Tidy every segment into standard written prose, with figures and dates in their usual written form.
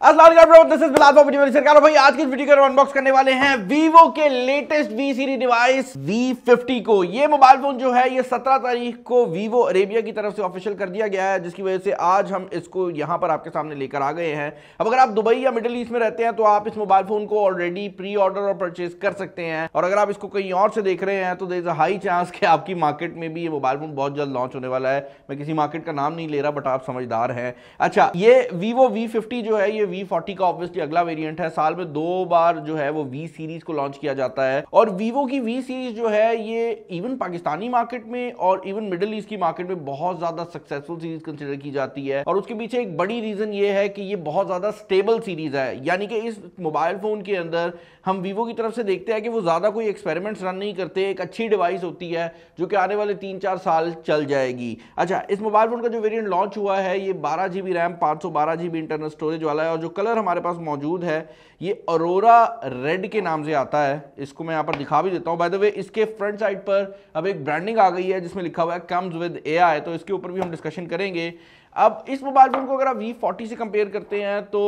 अस्सलाम वालेकुम, this is Bilal भाई। आज की इस वीडियो का अनबॉक्स करने वाले हैं वीवो के latest V series device V50 को। ये मोबाइल फोन जो है ये 17 तारीख को वीवो अरेबिया की तरफ से ऑफिशियल कर दिया गया है, जिसकी वजह से आज हम इसको यहां पर आपके सामने लेकर आ गए हैं। अब अगर आप दुबई या मिडिल ईस्ट में रहते हैं तो आप इस मोबाइल फोन को ऑलरेडी प्री ऑर्डर और परचेज कर सकते हैं, और अगर आप इसको कहीं और से देख रहे हैं तो there is a high chance कि आपकी मार्केट में भी ये मोबाइल फोन बहुत जल्द लॉन्च होने वाला है। मैं किसी मार्केट का नाम नहीं ले रहा, बट आप समझदार हैं। अच्छा, ये वीवो V50 जो है ये V40 का ऑब्वियसली अगला वेरिएंट है। साल में 2 बार जो है वो V सीरीज को लॉन्च किया जाता है, और वीवो की V सीरीज जो है ये इवन पाकिस्तानी मार्केट में और इवन मिडिल ईस्ट की मार्केट में बहुत ज्यादा सक्सेसफुल सीरीज कंसीडर की जाती है। और उसके पीछे एक बड़ी रीजन ये है कि ये बहुत ज्यादा स्टेबल सीरीज है, यानी कि इस मोबाइल फोन के अंदर हम वीवो की तरफ से देखते हैं कि वो ज्यादा कोई एक्सपेरिमेंट्स रन नहीं करते। एक अच्छी डिवाइस होती है जो कि आने वाले 3-4 साल चल जाएगी। अच्छा, इस मोबाइल फोन का जो वेरिएंट लॉन्च हुआ है ये 12 GB RAM 512 GB internal storage वाला है, और जो कलर हमारे पास मौजूद है ये अरोरा रेड के नाम से आता है। इसको मैं यहाँ पर दिखा भी देता हूँ। बाय द वे, इसके फ्रंट साइड पर अब एक ब्रांडिंग आ गई है जिसमें लिखा हुआ है कम्स विद AI, तो इसके ऊपर भी हम डिस्कशन करेंगे। अब इस मोबाइल फोन को अगर आप V40 से कंपेयर करते हैं तो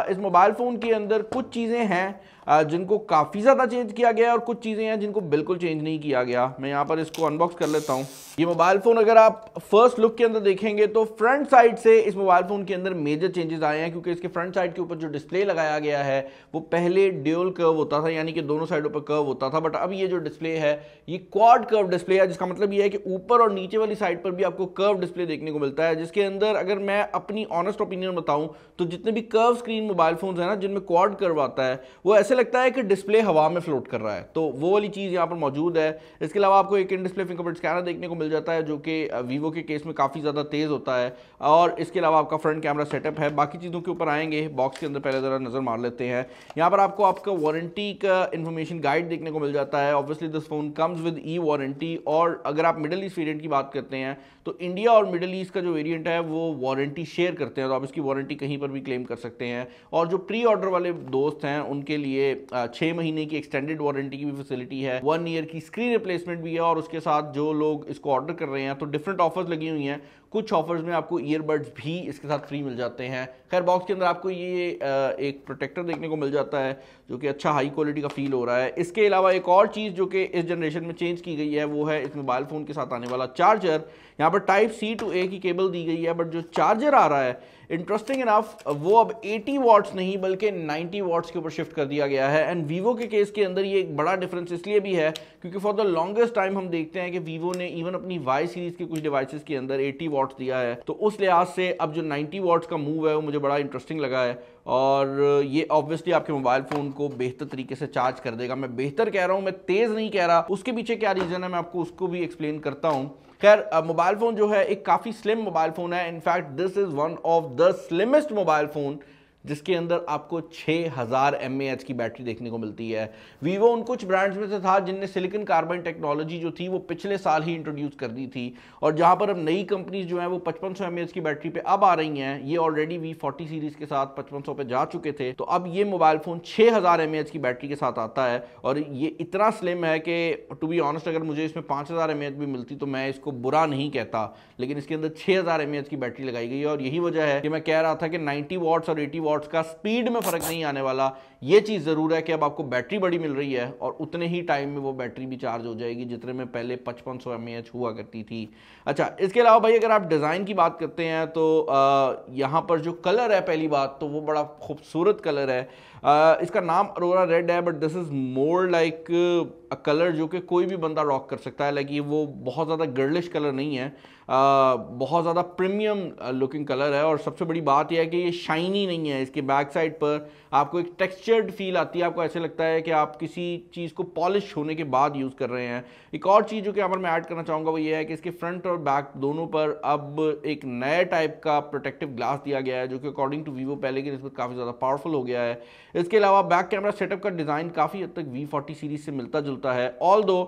इस मोबाइल फोन के अंदर कुछ चीज़ें हैं जिनको काफ़ी ज़्यादा चेंज किया गया है, और कुछ चीज़ें हैं जिनको बिल्कुल चेंज नहीं किया गया। मैं यहाँ पर इसको अनबॉक्स कर लेता हूँ। ये मोबाइल फ़ोन अगर आप फर्स्ट लुक के अंदर देखेंगे तो फ्रंट साइड से इस मोबाइल फ़ोन के अंदर मेजर चेंजेस आए हैं, क्योंकि इसके फ्रंट साइड के ऊपर जो डिस्प्ले लगाया गया है वो पहले ड्यूल कर्व होता था, यानी कि दोनों साइडों पर कर्व होता था, बट अब ये जो डिस्प्ले है ये क्वाड कर्व डिस्प्ले है, जिसका मतलब ये है कि ऊपर और नीचे वाली साइड पर भी आपको कर्व डिस्प्ले देखने को मिलता है। जिसके अंदर अगर मैं अपनी ऑनेस्ट ओपिनियन बताऊं तो जितने भी कर्व स्क्रीन मोबाइल फोन्स हैं ना जिनमें क्वाड कर्व आता है, वो ऐसे लगता है कि डिस्प्ले हवा में फ्लोट कर रहा है, तो वो वाली चीज़ यहाँ पर मौजूद है। इसके अलावा आपको एक इन डिस्प्ले फिंगरप्रिंट स्कैनर देखने को मिल जाता है जो कि वीवो के केस में काफ़ी ज़्यादा तेज़ होता है, और इसके अलावा आपका फ्रंट कैमरा सेटअप है। बाकी चीज़ों के ऊपर आएंगे, बॉक्स के अंदर पहले ज़रा नज़र मार लेते हैं। यहाँ पर आपको आपका वारंटी का इन्फॉर्मेशन गाइड देखने को मिल जाता है। Obviously this phone comes with E warranty, और अगर आप मिडिल ईस्ट वेरिएंट की बात करते हैं तो इंडिया और मिडिल ईस्ट का जो वेरिएंट है वो वारंटी शेयर करते हैं, तो आप इसकी वारंटी कहीं पर भी क्लेम कर सकते हैं। और जो प्री ऑर्डर वाले दोस्त हैं उनके लिए 6 महीने की एक्सटेंडेड वारंटी की भी फैसिलिटी है, 1 ईयर की स्क्रीन रिप्लेसमेंट भी है, और उसके साथ जो लोग इसको ऑर्डर कर रहे हैं तो डिफरेंट ऑफर्स लगी हुई हैं। कुछ ऑफर्स में आपको ईयरबड्स भी इसके साथ फ्री मिल जाते हैं। खैर, बॉक्स के अंदर आपको ये एक प्रोटेक्टर देखने को मिल जाता है जो कि अच्छा हाई क्वालिटी का फील हो रहा है। इसके अलावा एक और चीज़ जो कि इस जनरेशन में चेंज की गई है वो है इस मोबाइल फ़ोन के साथ आने वाला चार्जर। यहाँ पर Type-C to A की केबल दी गई है, बट जो चार्जर आ रहा है इंटरेस्टिंग इनफ वो अब 80 वॉट्स नहीं बल्कि 90 वॉट्स के ऊपर शिफ्ट कर दिया गया है। एंड वीवो के केस के अंदर ये एक बड़ा डिफरेंस इसलिए भी है क्योंकि फॉर द लॉन्गेस्ट टाइम हम देखते हैं कि वीवो ने इवन अपनी Y सीरीज के कुछ डिवाइसेस के अंदर 80 वॉट्स दिया है, तो उस लिहाज से अब जो 90 वॉट्स का मूव है वो मुझे बड़ा इंटरेस्टिंग लगा है, और ये ऑब्वियसली आपके मोबाइल फ़ोन को बेहतर तरीके से चार्ज कर देगा। मैं बेहतर कह रहा हूँ, मैं तेज़ नहीं कह रहा। उसके पीछे क्या रीज़न है मैं आपको उसको भी एक्सप्लेन करता हूँ। खैर, मोबाइल फ़ोन जो है एक काफ़ी स्लिम मोबाइल फ़ोन है। In fact this is one of the slimmest mobile phone जिसके अंदर आपको 6000 mAh की बैटरी देखने को मिलती है। वीवो उन कुछ ब्रांड्स में से था जिनने सिलिकॉन कार्बाइड टेक्नोलॉजी जो थी वो पिछले साल ही इंट्रोड्यूस कर दी थी, और जहां पर अब नई कंपनीज जो हैं वो 5500 mAh की बैटरी पे अब आ रही हैं। ये ऑलरेडी V40 सीरीज के साथ 5500 पे जा चुके थे, तो अब ये मोबाइल फ़ोन 6000 mAh की बैटरी के साथ आता है, और ये इतना स्लिम है कि टू बी ऑनेस्ट अगर मुझे इसमें 5000 mAh भी मिलती तो मैं इसको बुरा नहीं कहता, लेकिन इसके अंदर 6000 mAh की बैटरी लगाई गई है, और यही वजह है कि मैं कह रहा था कि 90 वॉट्स और 80 वॉट्स का स्पीड में फर्क नहीं आने वाला। ये चीज़ ज़रूर है कि अब आपको बैटरी बड़ी मिल रही है, और उतने ही टाइम में वो बैटरी भी चार्ज हो जाएगी जितने में पहले 5500 mAh हुआ करती थी। अच्छा, इसके अलावा भाई अगर आप डिज़ाइन की बात करते हैं तो यहाँ पर जो कलर है, पहली बात तो वो बड़ा खूबसूरत कलर है। इसका नाम अरोरा रेड है, but this is more like a colour जो कि कोई भी बंदा रॉक कर सकता है। लाइक ये वो बहुत ज़्यादा गर्लिश कलर नहीं है, बहुत ज़्यादा प्रीमियम लुकिंग कलर है, और सबसे बड़ी बात यह है कि ये शाइनी नहीं है। इसके बैक साइड पर आपको एक टेक्सचर्ड फील आती है, आपको ऐसे लगता है कि आप किसी चीज़ को पॉलिश होने के बाद यूज़ कर रहे हैं। एक और चीज़ जो कि यहाँ पर मैं ऐड करना चाहूँगा वो ये है कि इसके फ्रंट और बैक दोनों पर अब एक नया टाइप का प्रोटेक्टिव ग्लास दिया गया है जो कि अकॉर्डिंग टू वीवो पहले की निस्बत काफ़ी ज़्यादा पावरफुल हो गया है। इसके अलावा बैक कैमरा सेटअप का डिज़ाइन काफ़ी हद तक V40 सीरीज से मिलता जुलता है, ऑल्दो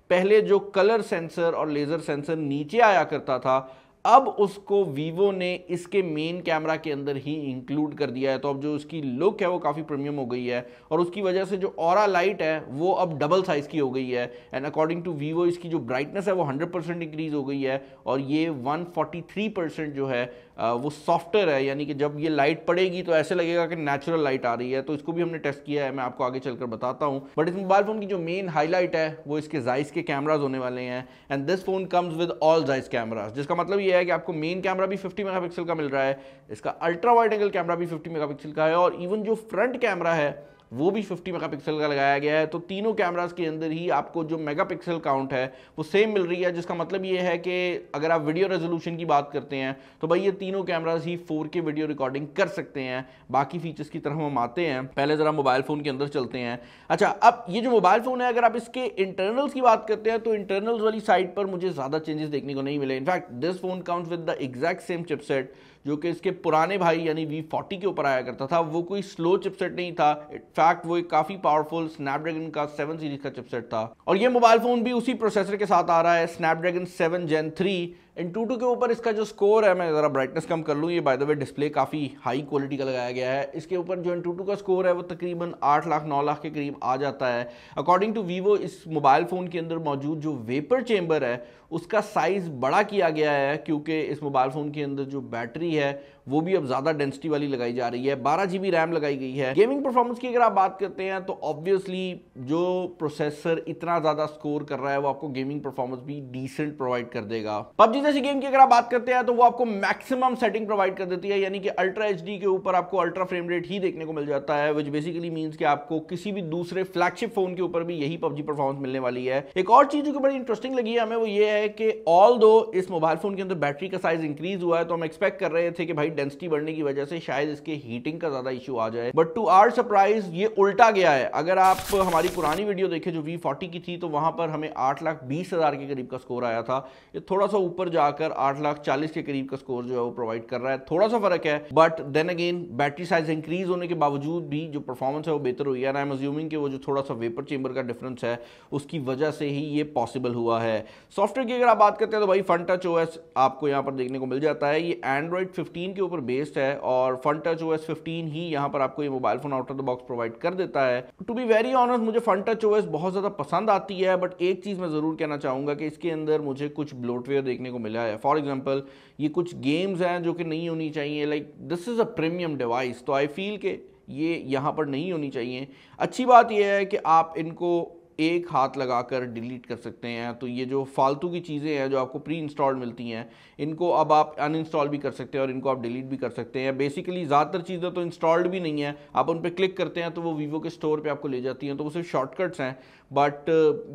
पहले जो कलर सेंसर और लेज़र सेंसर नीचे आया करता था अब उसको वीवो ने इसके मेन कैमरा के अंदर ही इंक्लूड कर दिया है, तो अब जो उसकी लुक है वो काफ़ी प्रीमियम हो गई है, और उसकी वजह से जो ऑरा लाइट है वो अब डबल साइज़ की हो गई है। एंड अकॉर्डिंग टू वीवो इसकी जो ब्राइटनेस है वो 100% इंक्रीज़ हो गई है, और ये 143% जो है वो सॉफ्टवेयर है, यानी कि जब ये लाइट पड़ेगी तो ऐसे लगेगा कि नेचुरल लाइट आ रही है। तो इसको भी हमने टेस्ट किया है, मैं आपको आगे चलकर बताता हूँ। बट इस मोबाइल फोन की जो मेन हाईलाइट है वो इसके जाइस के कैमराज होने वाले हैं। And this phone comes with all Zeiss cameras, जिसका मतलब ये है कि आपको मेन कैमरा भी 50 मेगापिक्सल का मिल रहा है, इसका अल्ट्रा वाइड एंगल कैमरा भी 50 मेगापिक्सल का है, और इवन जो फ्रंट कैमरा है वो भी 50 मेगापिक्सल का लगाया गया है। तो तीनों कैमरास के अंदर ही आपको जो मेगापिक्सल काउंट है वो सेम मिल रही है, जिसका मतलब ये है कि अगर आप वीडियो रेजोल्यूशन की बात करते हैं तो भाई ये तीनों कैमरास ही 4K वीडियो रिकॉर्डिंग कर सकते हैं। बाकी फीचर्स की तरफ हम आते हैं, पहले जरा मोबाइल फोन के अंदर चलते हैं। अच्छा, अब ये जो मोबाइल फोन है, अगर आप इसके इंटरनल्स की बात करते हैं तो इंटरनल्स वाली साइड पर मुझे ज्यादा चेंजेस देखने को नहीं मिले। In fact this phone counts with the exact same chipset जो कि इसके पुराने भाई यानी V40 के ऊपर आया करता था। वो कोई स्लो चिपसेट नहीं था, इनफैक्ट वो एक काफी पावरफुल स्नैपड्रैगन का 7 सीरीज का चिपसेट था। और ये मोबाइल फोन भी उसी प्रोसेसर के साथ आ रहा है, स्नैपड्रैगन 7 Gen 3। Antutu के ऊपर इसका जो स्कोर है, मैं जरा ब्राइटनेस कम कर लूँ, ये बाय द वे डिस्प्ले काफ़ी हाई क्वालिटी का लगाया गया है। इसके ऊपर जो Antutu का स्कोर है वो तकरीबन 8 लाख 9 लाख के करीब आ जाता है। अकॉर्डिंग टू वीवो, इस मोबाइल फ़ोन के अंदर मौजूद जो वेपर चेंबर है उसका साइज़ बड़ा किया गया है, क्योंकि इस मोबाइल फ़ोन के अंदर जो बैटरी है वो भी अब ज़्यादा डेंसिटी वाली लगाई जा रही है। 12 GB रैम लगाई गई है। गेमिंग परफॉर्मेंस की अगर आप बात करते हैं तो ऑब्वियसली जो प्रोसेसर इतना ज़्यादा स्कोर कर रहा है वो आपको गेमिंग परफॉर्मेंस भी डिसेंट प्रोवाइड कर देगा। पबजी जैसी गेम की अगर आप बात करते हैं तो वो आपको मैक्सिमम सेटिंग प्रोवाइड कर देती है, यानी कि अल्ट्रा HD के ऊपर आपको अल्ट्रा फ्रेम रेट ही देखने को मिल जाता है, विच बेसिकली मींस कि आपको किसी भी दूसरे फ्लैगशिप फोन के ऊपर भी यही पबजी परफॉर्मेंस मिलने वाली है। एक और चीज जो बड़ी इंटरेस्टिंग लगी है हमें वो ये है कि ऑल दो इस मोबाइल फोन के अंदर बैटरी का साइज इंक्रीज हुआ है, तो हम एक्सपेक्ट कर रहे थे कि भाई डेंसिटी बढ़ने की वजह से शायद इसके हीटिंग का ज्यादा इशू आ जाए, बट टू आवर सरप्राइज ये उल्टा गया है। अगर आप हमारी पुरानी वीडियो देखें जो V40 की थी तो वहां पर हमें 8,20,000 के करीब का स्कोर आया था। ये थोड़ा सा ऊपर जाकर 8,40,000 के करीब का स्कोर जो है वो प्रोवाइड कर रहा है। थोड़ा सा फर्क है, but then again battery size increase होने के बावजूद भी जो परफॉर्मेंस है वो बेहतर हुई है। आई एम अज्यूमिंग कि वो जो थोड़ा सा वेपर चेंबर का डिफरेंस है उसकी वजह से ही ये पॉसिबल हुआ है। सॉफ्टवेयर की अगर आप बात करते हैं तो भाई FunTouch OS आपको यहाँ पर देखने को मिल जाता है। ये Android 15 के ऊपर बेस्ड है और FunTouch OS 15 ही यहाँ पर आपको ये mobile phone out of the box provide कर देता है। टू बी वेरी ऑनेस्ट, मुझे FunTouch OS बहुत ज्यादा पसंद आती है, बट एक चीज मैं जरूर कहना चाहूंगा कि इसके अंदर मुझे कुछ ब्लोटवेयर देखने को मिला है। फॉर एग्जाम्पल ये कुछ गेम्स हैं जो कि नहीं होनी चाहिए, like this is a premium device, तो आई फील के ये यहाँ पर नहीं होनी चाहिए। अच्छी बात यह है कि आप इनको एक हाथ लगाकर डिलीट कर सकते हैं, तो ये जो फालतू की चीज़ें हैं जो आपको प्री इंस्टॉल्ड मिलती हैं इनको अब आप अनइंस्टॉल भी कर सकते हैं और इनको आप डिलीट भी कर सकते हैं। बेसिकली ज़्यादातर चीज़ें तो इंस्टॉल्ड भी नहीं है, आप उन पर क्लिक करते हैं तो वो वीवो के स्टोर पे आपको ले जाती हैं, तो वो सिर्फ शॉर्टकट्स हैं, बट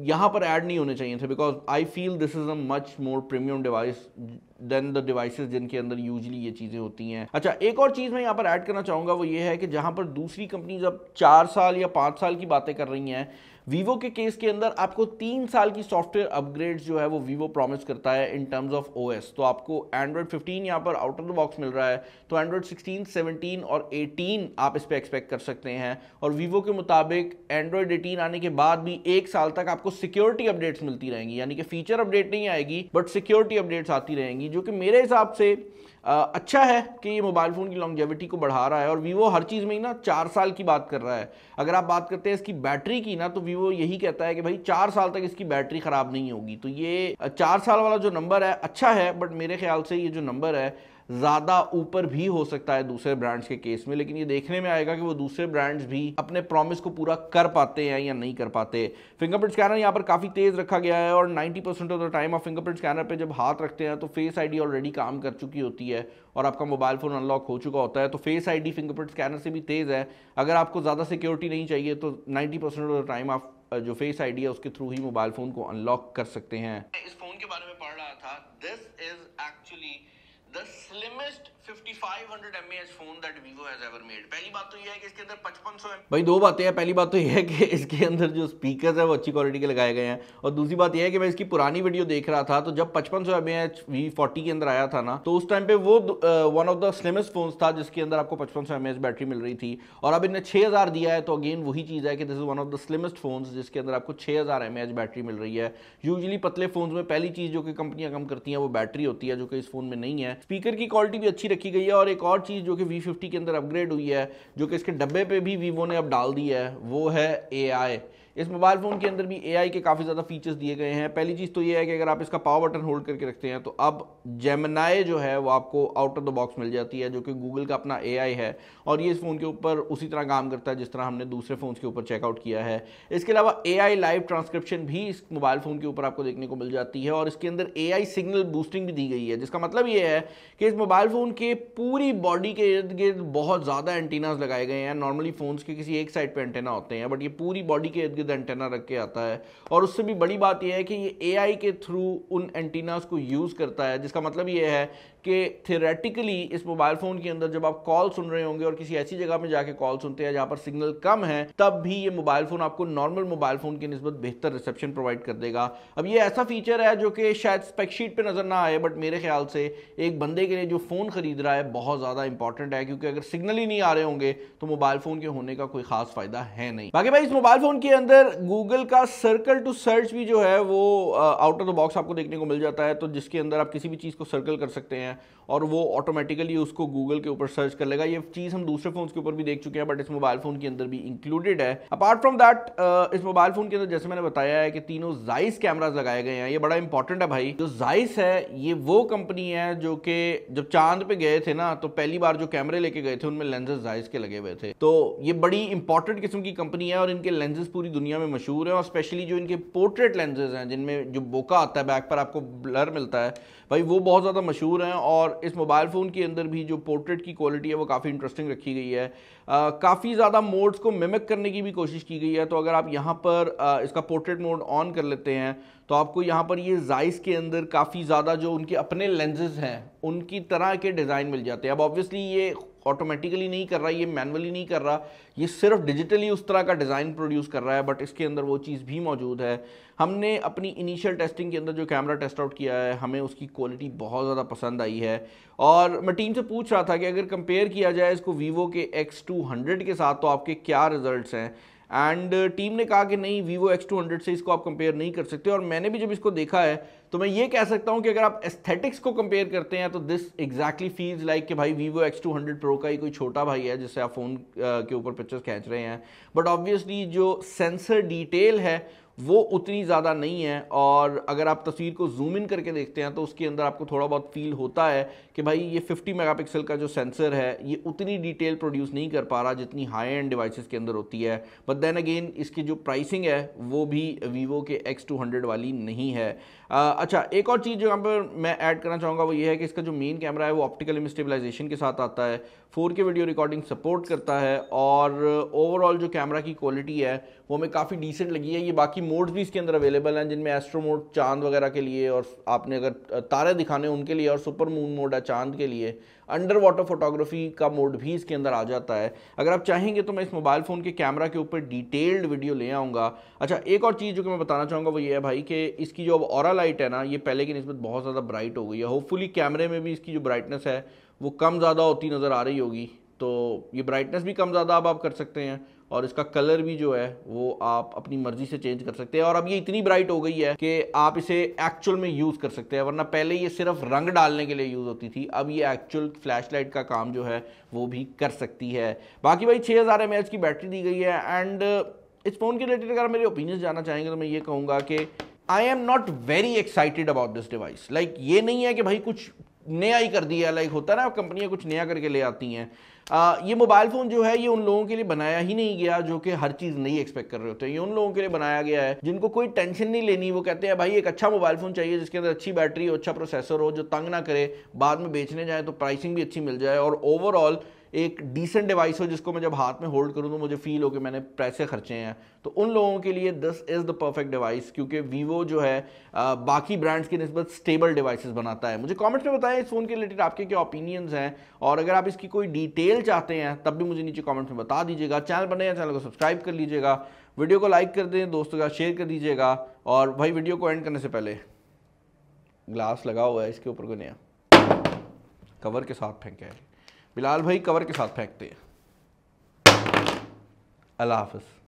यहाँ पर ऐड नहीं होने चाहिए थे, because I feel this is a much more premium device than the devices जिनके अंदर यूजली ये चीज़ें होती हैं। अच्छा, एक और चीज़ मैं यहाँ पर ऐड करना चाहूँगा वो ये है कि जहाँ पर दूसरी कंपनीज अब 4 साल या 5 साल की बातें कर रही हैं, वीवो के केस के अंदर आपको 3 साल की सॉफ्टवेयर अपग्रेड्स जो है वो वीवो प्रॉमिस करता है इन टर्म्स ऑफ OS। तो आपको Android 15 यहाँ पर आउट ऑफ द बॉक्स मिल रहा है, तो Android 16, 17 और 18 आप इस पे एक्सपेक्ट कर सकते हैं। और वीवो के मुताबिक Android 18 आने के बाद भी 1 साल तक आपको सिक्योरिटी अपडेट्स मिलती रहेंगी, यानी कि फीचर अपडेट नहीं आएगी बट सिक्योरिटी अपडेट्स आती रहेंगी, जो कि मेरे हिसाब से अच्छा है कि ये मोबाइल फ़ोन की लॉन्जेविटी को बढ़ा रहा है। और वीवो हर चीज़ में ही ना 4 साल की बात कर रहा है। अगर आप बात करते हैं इसकी बैटरी की ना, तो वीवो यही कहता है कि भाई 4 साल तक इसकी बैटरी ख़राब नहीं होगी। तो ये 4 साल वाला जो नंबर है अच्छा है, बट मेरे ख्याल से ये जो नंबर है ज़्यादा ऊपर भी हो सकता है दूसरे ब्रांड्स के केस में, लेकिन ये देखने में आएगा कि वो दूसरे ब्रांड्स भी अपने प्रॉमिस को पूरा कर पाते हैं या नहीं कर पाते। फिंगरप्रिंट स्कैनर यहाँ पर काफ़ी तेज़ रखा गया है और 90% ऑफ द टाइम आप फिंगरप्रिंट स्कैनर पे जब हाथ रखते हैं तो फेस आईडी ऑलरेडी काम कर चुकी होती है और आपका मोबाइल फ़ोन अनलॉक हो चुका होता है। तो फेस आईडी फिंगरप्रिंट स्कैनर से भी तेज़ है। अगर आपको ज़्यादा सिक्योरिटी नहीं चाहिए तो 90% ऑफ द टाइम आप जो फेस आईडी है उसके थ्रू ही मोबाइल फ़ोन को अनलॉक कर सकते हैं। इस फ़ोन के बारे में पढ़ रहा था, this is actually the slimmest 5500 mAh phone that Vivo has ever made. पहली बात तो ये है कि इसके अंदर 5500 भाई दो बातें हैं। पहली बात तो ये है कि इसके अंदर जो स्पीकर्स है वो अच्छी क्वालिटी के लगाए गए हैं, और दूसरी बात ये है कि मैं इसकी पुरानी वीडियो देख रहा था तो जब 5500 mAh V40 के अंदर आया था ना, तो उस टाइम पे वो one of the slimmest phones था जिसके अंदर आपको 5500 mAh बैटरी मिल रही थी, और अब इन्हें 6000 दिया है, तो अगेन वही चीज़ है कि this is one of the slimmest phones जिसके अंदर आपको 6000 mAh बैटरी मिल रही है। यूजुअली पतले फोन्स में पहली चीज़ जो कि कंपनियां कम करती हैं वो बैटरी होती है, जो कि इस फोन में नहीं है। स्पीकर की क्वालिटी भी अच्छी रखी गई है, और एक और चीज़ जो कि V50 के अंदर अपग्रेड हुई है, जो कि इसके डब्बे पे भी वीवो ने अब डाल दी है, वो है AI। इस मोबाइल फ़ोन के अंदर भी AI के काफ़ी ज़्यादा फीचर्स दिए गए हैं। पहली चीज़ तो ये है कि अगर आप इसका पावर बटन होल्ड करके रखते हैं तो अब जेमिनी जो है वो आपको आउट ऑफ द बॉक्स मिल जाती है, जो कि गूगल का अपना AI है और ये इस फ़ोन के ऊपर उसी तरह काम करता है जिस तरह हमने दूसरे फ़ोन्स के ऊपर चेकआउट किया है। इसके अलावा AI लाइव ट्रांसक्रिप्शन भी इस मोबाइल फ़ोन के ऊपर आपको देखने को मिल जाती है और इसके अंदर AI सिग्नल बूस्टिंग भी दी गई है, जिसका मतलब ये है कि इस मोबाइल फ़ोन के पूरी बॉडी के इर्द गिर्द बहुत ज़्यादा एंटीनास लगाए गए हैं। नॉर्मली फ़ोन्स के किसी एक साइड पे एंटेना होते हैं, बट ये पूरी बॉडी के इर्द गिर्द एंटेना रख के आता है और उससे भी बड़ी बात यह है कि ये AI के थ्रू उन एंटीनास को यूज़ करता है, जिसका मतलब ये है कि थियोरेटिकली इस मोबाइल फ़ोन के अंदर जब आप कॉल सुन रहे होंगे और किसी ऐसी जगह में जाके कॉल सुनते हैं जहाँ पर सिग्नल कम है, तब भी ये मोबाइल फ़ोन आपको नॉर्मल मोबाइल फ़ोन की निस्बत बेहतर रिसेप्शन प्रोवाइड कर देगा। अब ये ऐसा फीचर है जो कि शायद स्पेक शीट पे नज़र ना आए, बट मेरे ख्याल से एक बंदे के लिए जो फ़ोन खरीद रहा है बहुत ज़्यादा इंपॉर्टेंट है, क्योंकि अगर सिग्नल ही नहीं आ रहे होंगे तो मोबाइल फ़ोन के होने का कोई खास फ़ायदा है नहीं। बाकी भाई इस मोबाइल फ़ोन के अंदर गूगल का सर्कल टू सर्च भी जो है वो आउट ऑफ द बॉक्स आपको देखने को मिल जाता है, तो जिसके अंदर आप किसी भी चीज़ को सर्कल कर सकते हैं और वो ऑटोमेटिकली उसको गूगल के ऊपर सर्च कर लेगा। ये चीज़ हम दूसरे फोन्स के ऊपर भी देख चुके हैं, बट इस मोबाइल फोन के अंदर भी इंक्लूडेड है। अपार्ट फ्रॉम दैट इस मोबाइल फोन के अंदर जैसे मैंने बताया है कि तीनों जाइस कैमरास लगाए गए हैं। ये बड़ा इंपॉर्टेंट है भाई। जो जाइस है ये वो कंपनी है जो कि जब चांद पे गए थे ना, तो पहली बार जो कैमरे लेके गए थे उनमें लेंसेज जाइस के लगे हुए थे। तो ये बड़ी इंपॉर्टेंट किस्म की कंपनी है और इनके लेंसेज पूरी दुनिया में मशहूर है, और स्पेशली जो इनके पोर्ट्रेट लेंसेज हैं जिनमें जो बोका आता है, बैक पर आपको ब्लर मिलता है भाई, वो बहुत ज़्यादा मशहूर हैं। और इस मोबाइल फ़ोन के अंदर भी जो पोर्ट्रेट की क्वालिटी है वो काफ़ी इंटरेस्टिंग रखी गई है। काफ़ी ज़्यादा मोड्स को मिमिक करने की भी कोशिश की गई है। तो अगर आप यहाँ पर इसका पोर्ट्रेट मोड ऑन कर लेते हैं तो आपको यहाँ पर ये जाइस के अंदर काफ़ी ज़्यादा जो उनके अपने लेंसेज हैं उनकी तरह के डिज़ाइन मिल जाते हैं। अब ऑब्वियसली ये ऑटोमेटिकली नहीं कर रहा, ये मैनुअली नहीं कर रहा, ये सिर्फ डिजिटली उस तरह का डिज़ाइन प्रोड्यूस कर रहा है, बट इसके अंदर वो चीज़ भी मौजूद है। हमने अपनी इनिशियल टेस्टिंग के अंदर जो कैमरा टेस्ट आउट किया है, हमें उसकी क्वालिटी बहुत ज़्यादा पसंद आई है। और मैं टीम से पूछ रहा था कि अगर कंपेयर किया जाए इसको वीवो के X200 के साथ तो आपके क्या रिजल्ट्स हैं, एंड टीम ने कहा कि नहीं, वीवो X200 से इसको आप कंपेयर नहीं कर सकते। और मैंने भी जब इसको देखा है तो मैं ये कह सकता हूं कि अगर आप एस्थेटिक्स को कंपेयर करते हैं तो दिस एग्जैक्टली फील्स लाइक कि भाई वीवो X200 प्रो का ही कोई छोटा भाई है जिससे आप फ़ोन के ऊपर पिक्चर्स खींच रहे हैं। बट ऑब्वियसली जो सेंसर डिटेल है वो उतनी ज़्यादा नहीं है, और अगर आप तस्वीर को जूम इन करके देखते हैं तो उसके अंदर आपको थोड़ा बहुत फील होता है कि भाई ये 50 मेगापिक्सल का जो सेंसर है ये उतनी डिटेल प्रोड्यूस नहीं कर पा रहा जितनी हाई एंड डिवाइसेस के अंदर होती है। बट देन अगेन इसकी जो प्राइसिंग है वो भी वीवो के X200 वाली नहीं है। अच्छा, एक और चीज़ जो यहाँ पर मैं ऐड करना चाहूँगा वो ये है कि इसका जो मेन कैमरा है वो ऑप्टिकल इमेज स्टेबलाइजेशन के साथ आता है, 4K वीडियो रिकॉर्डिंग सपोर्ट करता है, और ओवरऑल जो कैमरा की क्वालिटी है वो हमें काफ़ी डिसेंट लगी है। ये बाकी मोड्स भी इसके अंदर अवेलेबल हैं जिनमें एस्ट्रो मोड चांद वगैरह के लिए, और आपने अगर तारे दिखाने उनके लिए, और सुपर मून मोड है चांद के लिए, अंडर वाटर फोटोग्राफी का मोड भी इसके अंदर आ जाता है। अगर आप चाहेंगे तो मैं इस मोबाइल फ़ोन के कैमरा के ऊपर डिटेल्ड वीडियो ले आऊँगा। अच्छा, एक और चीज़ जो कि मैं बताना चाहूँगा वो ये है भाई कि इसकी जो अब ऑरा लाइट है ना, ये पहले की निस्बत बहुत ज़्यादा ब्राइट हो गई है। होपफुली कैमरे में भी इसकी जो ब्राइटनेस है वो कम ज़्यादा होती नज़र आ रही होगी, तो ये ब्राइटनेस भी कम ज़्यादा अब आप कर सकते हैं, और इसका कलर भी जो है वो आप अपनी मर्जी से चेंज कर सकते हैं। और अब ये इतनी ब्राइट हो गई है कि आप इसे एक्चुअल में यूज़ कर सकते हैं, वरना पहले ये सिर्फ रंग डालने के लिए यूज़ होती थी, अब ये एक्चुअल फ्लैश लाइट का काम जो है वो भी कर सकती है। बाकी भाई 6000 mAh की बैटरी दी गई है। एंड इस फ़ोन के रिलेटेड अगर मेरे ओपिनियन जानना चाहेंगे तो मैं ये कहूँगा कि I am not very excited about this device. Like ये नहीं है कि भाई कुछ नया ही कर दिया, लाइक होता है ना कंपनियां कुछ नया करके ले आती हैं। ये मोबाइल फ़ोन जो है ये उन लोगों के लिए बनाया ही नहीं गया जो कि हर चीज़ नई एक्सपेक्ट कर रहे होते हैं। ये उन लोगों के लिए बनाया गया है जिनको कोई टेंशन नहीं लेनी। वो कहते हैं भाई एक अच्छा मोबाइल फ़ोन चाहिए जिसके अंदर अच्छी बैटरी हो, अच्छा प्रोसेसर हो, जो तंग ना करे, बाद में बेचने जाए तो प्राइसिंग भी अच्छी मिल जाए, और ओवरऑल एक डिसेंट डिवाइस हो जिसको मैं जब हाथ में होल्ड करूं तो मुझे फील हो कि मैंने पैसे खर्चे हैं। तो उन लोगों के लिए this is the perfect device, क्योंकि वीवो जो है बाकी ब्रांड्स की निस्बत स्टेबल डिवाइसेस बनाता है। मुझे कमेंट्स में बताएं इस फ़ोन के रिलेटेड आपके क्या ओपिनियंस हैं, और अगर आप इसकी कोई डिटेल चाहते हैं तब भी मुझे नीचे कमेंट्स में बता दीजिएगा। चैनल बने चैनल को सब्सक्राइब कर लीजिएगा, वीडियो को लाइक कर दें, दोस्तों का शेयर कर दीजिएगा, और भाई वीडियो को एंड करने से पहले ग्लास लगा हुआ है इसके ऊपर को नया कवर के साथ फेंके है बिलाल भाई, कवर के साथ फेंकते हैं। अल्लाह हाफ़िज़।